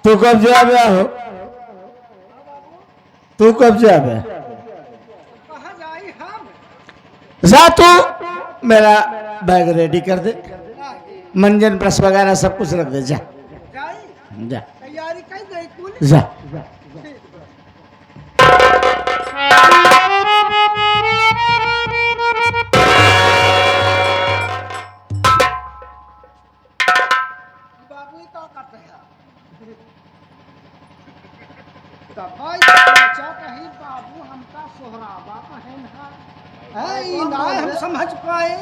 तू कब से आ गया हो? तू कब से आ गया? कहाँ जाई हम? जा तू मेरा बैग रेडी कर दे, मंजन ब्रश वगैरह सब कुछ रख दे। जा जाई जा तैयारी कर दे कुल। जा। बाबू तो करते हैं दवाई सोचा कहीं बाबू हमका सोहरावा है ना है ई ना हम समझ पाए।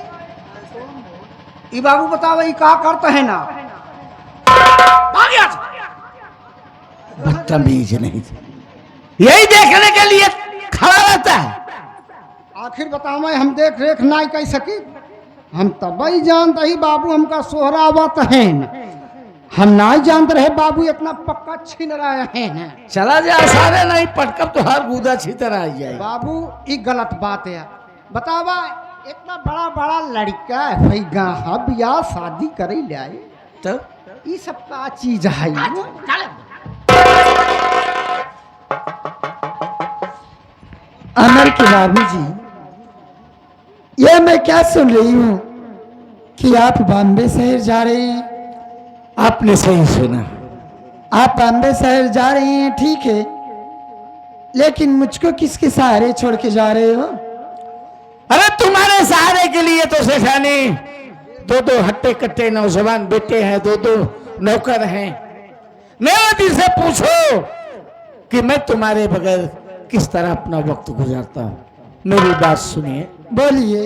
ई बाबू बताओ ई का करते हैं ना? बदतमीज नहीं, यही देखने के लिए खड़ा रहता है। आखिर बताओ हम देख रेख ना कह सकी। हम तबई जानते ही बाबू हमका सोहरावा है ना, हम ना जानते रहे बाबू इतना पक्का छीन रहे हैं। चला जा सारे नहीं पटकब तो हर गुदा छितर आ जाए। बाबू ये गलत बात है। बतावा इतना बड़ा बड़ा लड़का है गाहा बियाह शादी करे ले आए तो ये सब का चीज है। अमर के बाबू जी, ये मैं क्या सुन रही हूँ कि आप बॉम्बे शहर जा रहे हैं। आपने सही सुना, आप बॉम्बे शहर जा रहे हैं, ठीक है, लेकिन मुझको किसके सहारे छोड़ के जा रहे हो? अरे तुम्हारे सहारे के लिए तो सेठानी दो दो हट्टे कट्टे नौजवान बेटे हैं, दो दो नौकर हैं। मेरे दिल से पूछो कि मैं तुम्हारे बगैर किस तरह अपना वक्त गुजारता हूँ। मेरी बात सुनिए। बोलिए।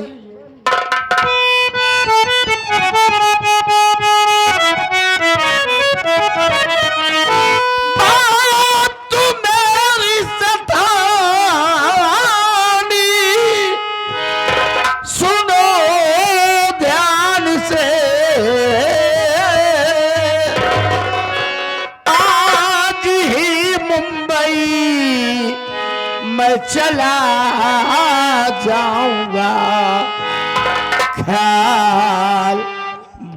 चला जाऊंगा, ख्याल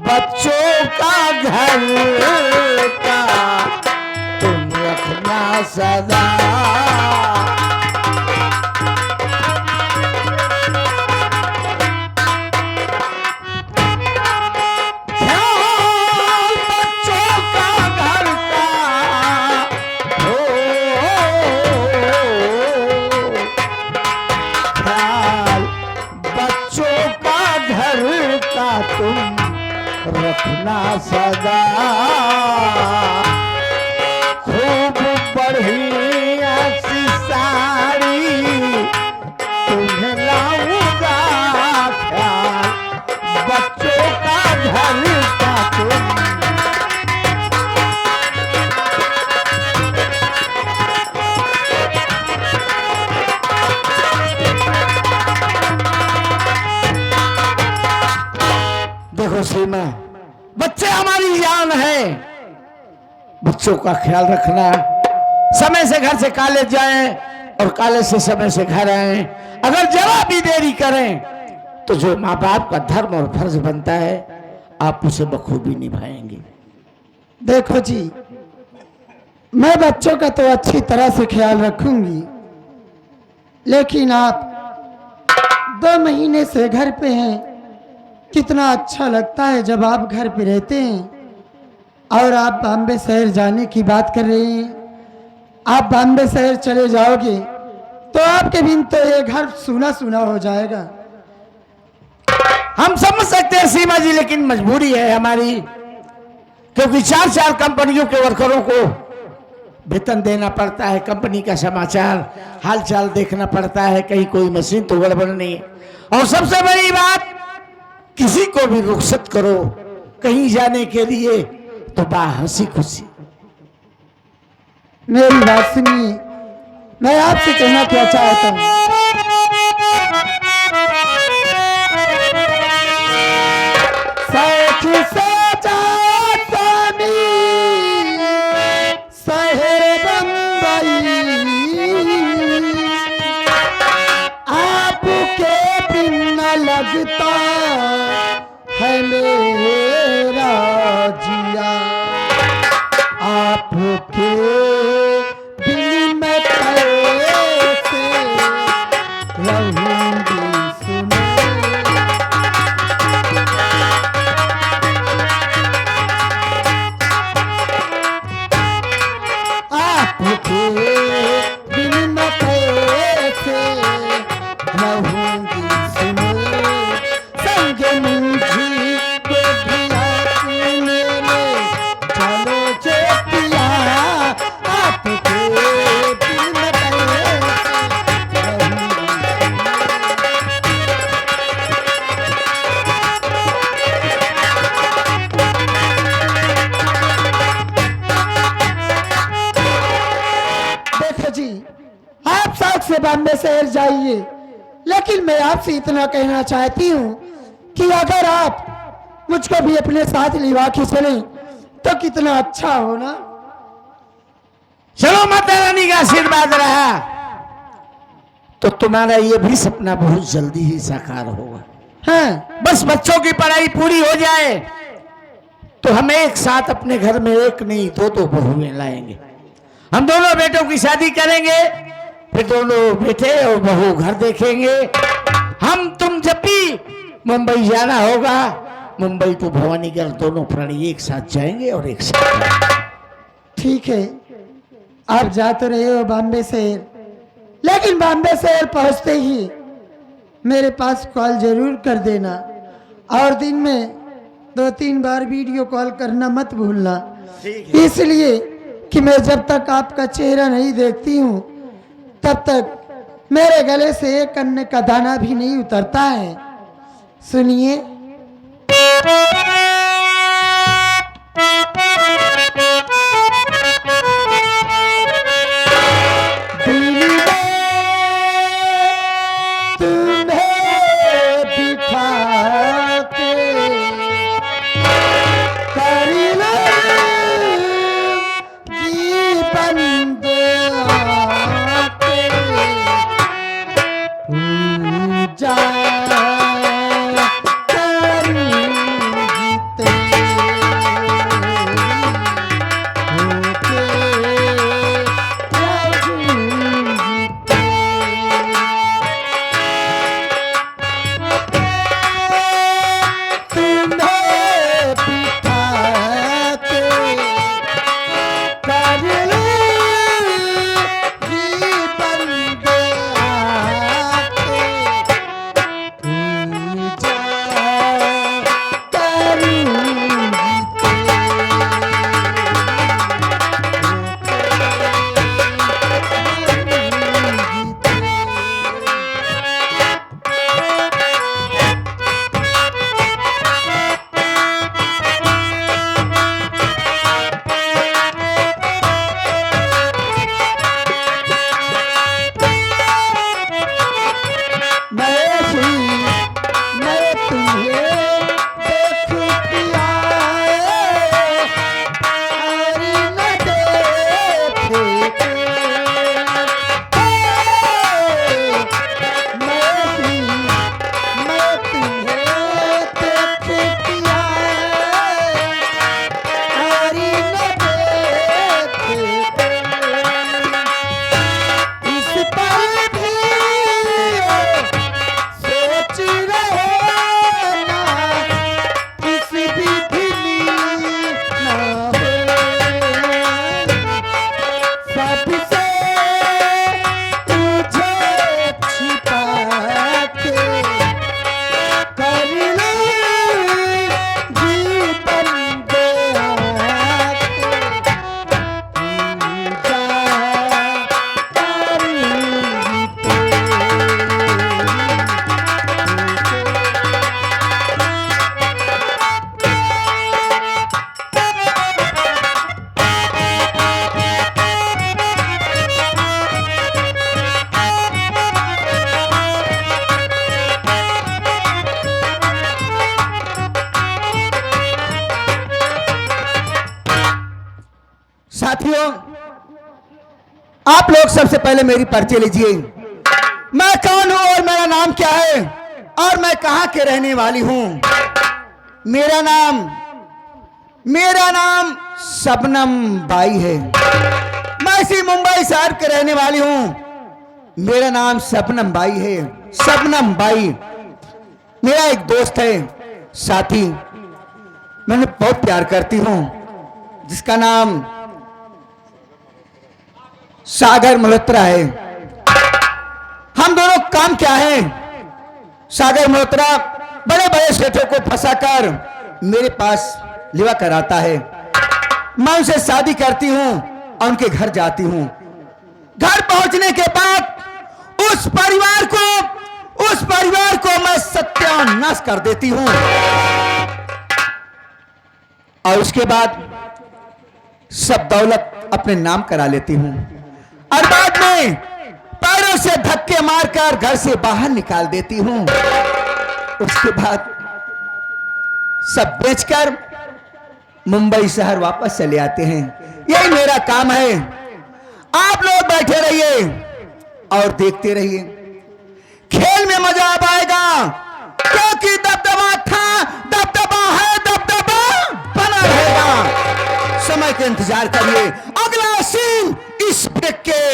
बच्चों का घर का तुम रखना सदा। रखना सदा खूब बढ़िया सी साड़ी तुम्हें लाऊंगा, ख्याल बच्चों का घर का तुम। देखो सीमा, बच्चे हमारी जान है, बच्चों का ख्याल रखना। समय से घर से कॉलेज जाएं और कॉलेज से समय से घर आएं। अगर जरा भी देरी करें तो जो माँ बाप का धर्म और फर्ज बनता है आप उसे बखूबी निभाएंगे। देखो जी, मैं बच्चों का तो अच्छी तरह से ख्याल रखूंगी, लेकिन आप 2 महीने से घर पे हैं। कितना अच्छा लगता है जब आप घर पे रहते हैं और आप बॉम्बे शहर जाने की बात कर रहे हैं। आप बॉम्बे शहर चले जाओगे तो आपके बिन तो ये घर सूना सूना हो जाएगा। हम समझ सकते हैं सीमा जी, लेकिन मजबूरी है हमारी, क्योंकि 4-4 कंपनियों के वर्करों को वेतन देना पड़ता है, कंपनी का समाचार हालचाल देखना पड़ता है, कहीं कोई मशीन तो गड़बड़ नहीं है। और सबसे बड़ी बात, किसी को भी रुखसत करो कहीं जाने के लिए तो हंसी खुशी। मेरी बात सुनिए, मैं आपसे कहना क्या चाहता हूँ। साथी साजा स्वामी शहर बम्बई, आपके बिन न लगता है मेरा जिया, आपके बॉम्बे शहर जाइए, लेकिन मैं आपसे इतना कहना चाहती हूँ कि अगर आप मुझको भी अपने साथ लिवा के चलें तो कितना अच्छा हो ना। चलो, माता रानी का आशीर्वाद रहा तो तुम्हारा ये भी सपना बहुत जल्दी ही साकार होगा। हाँ, बस बच्चों की पढ़ाई पूरी हो जाए तो हम एक साथ अपने घर में एक नहीं दो बहुएं लाएंगे। हम दोनों बेटों की शादी करेंगे, फिर दोनों बेटे और बहू घर देखेंगे। हम तुम जब भी मुंबई जाना होगा, मुंबई टू भवानीगढ़ दोनों प्राणी एक साथ जाएंगे और एक साथ आएंगे। ठीक है, आप जा तो रहे हो बॉम्बे शहर, लेकिन बॉम्बे शहर पहुंचते ही मेरे पास कॉल जरूर कर देना, और दिन में 2-3 बार वीडियो कॉल करना मत भूलना। इसलिए कि मैं जब तक आपका चेहरा नहीं देखती हूँ तब तक मेरे गले से एक अन्न का दाना भी नहीं उतरता है। सुनिए, साथियों, आप लोग सबसे पहले मेरी परिचय लीजिए। मैं कौन हूं और मेरा नाम क्या है और मैं कहां के रहने वाली हूं। मेरा नाम शबनम बाई है। मैं इसी मुंबई शहर के रहने वाली हूं। मेरा नाम शबनम बाई है। शबनम बाई मेरा एक दोस्त है, साथी, मैंने बहुत प्यार करती हूं, जिसका नाम सागर मल्होत्रा है। हम दोनों काम क्या है, सागर मल्होत्रा बड़े बड़े सेठों को फंसाकर मेरे पास लिवा कराता है। मैं उनसे शादी करती हूं और उनके घर जाती हूं। घर पहुंचने के बाद उस परिवार को मैं सत्यानाश कर देती हूं और उसके बाद सब दौलत अपने नाम करा लेती हूं और बाद में पैरों से धक्के मारकर घर से बाहर निकाल देती हूं। उसके बाद सब बेचकर मुंबई शहर वापस चले आते हैं। यही मेरा काम है। आप लोग बैठे रहिए और देखते रहिए। खेल में मजा आ पाएगा, क्योंकि दबदबा था, दबदबा है, दबदबा बना रहेगा। समय का इंतजार करिए। अगला सीन इस ब्रेक के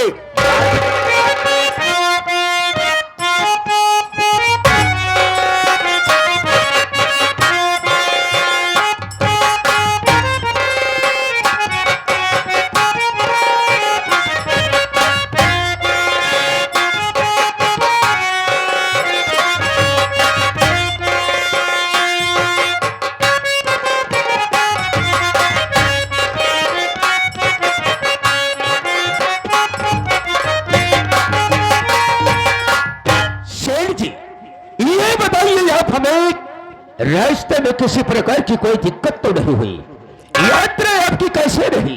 रास्ते में किसी प्रकार की कोई दिक्कत तो नहीं हुई? यात्रा आपकी कैसे रही?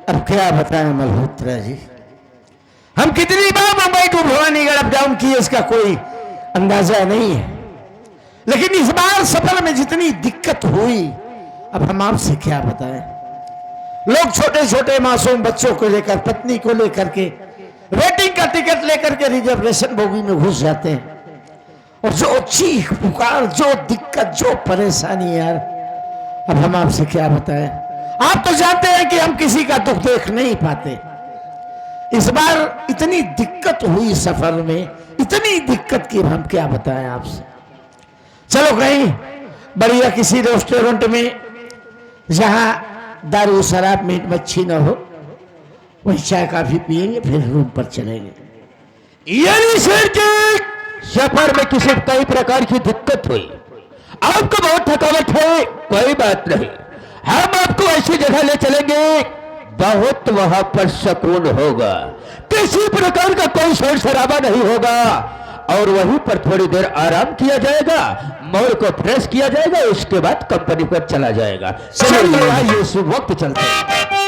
अब क्या बताएं मल्होत्रा जी, हम कितनी बार Mumbai to Bhavanigarh up down किए इसका कोई अंदाजा नहीं है। लेकिन इस बार सफर में जितनी दिक्कत हुई, अब हम आपसे क्या बताएं। लोग छोटे छोटे मासूम बच्चों को लेकर, पत्नी को लेकर के वेटिंग का टिकट लेकर के रिजर्वेशन बोगी में घुस जाते हैं, और जो चीख पुकार, जो दिक्कत, जो परेशानी यार, अब हम आपसे क्या बताएं। आप तो जानते हैं कि हम किसी का दुख देख नहीं पाते। इस बार इतनी दिक्कत हुई सफर में, इतनी दिक्कत की हम क्या बताएं आपसे। चलो कहीं बढ़िया किसी रेस्टोरेंट में जहां दारू शराब मीट मच्छी न हो, वही चाय काफी पिएंगे, फिर रूम पर चलेंगे। यानी सर के सफर में किसी कई प्रकार की दिक्कत हुई, आपको बहुत थकावट है, कोई बात नहीं, हम आपको ऐसी जगह ले चलेंगे बहुत वहां पर सुकून होगा, किसी प्रकार का कोई शोर शराबा नहीं होगा, और वहीं पर थोड़ी देर आराम किया जाएगा, मूड को फ्रेश किया जाएगा, उसके बाद कंपनी पर चला जाएगा। चलिए इस वक्त चलते हैं।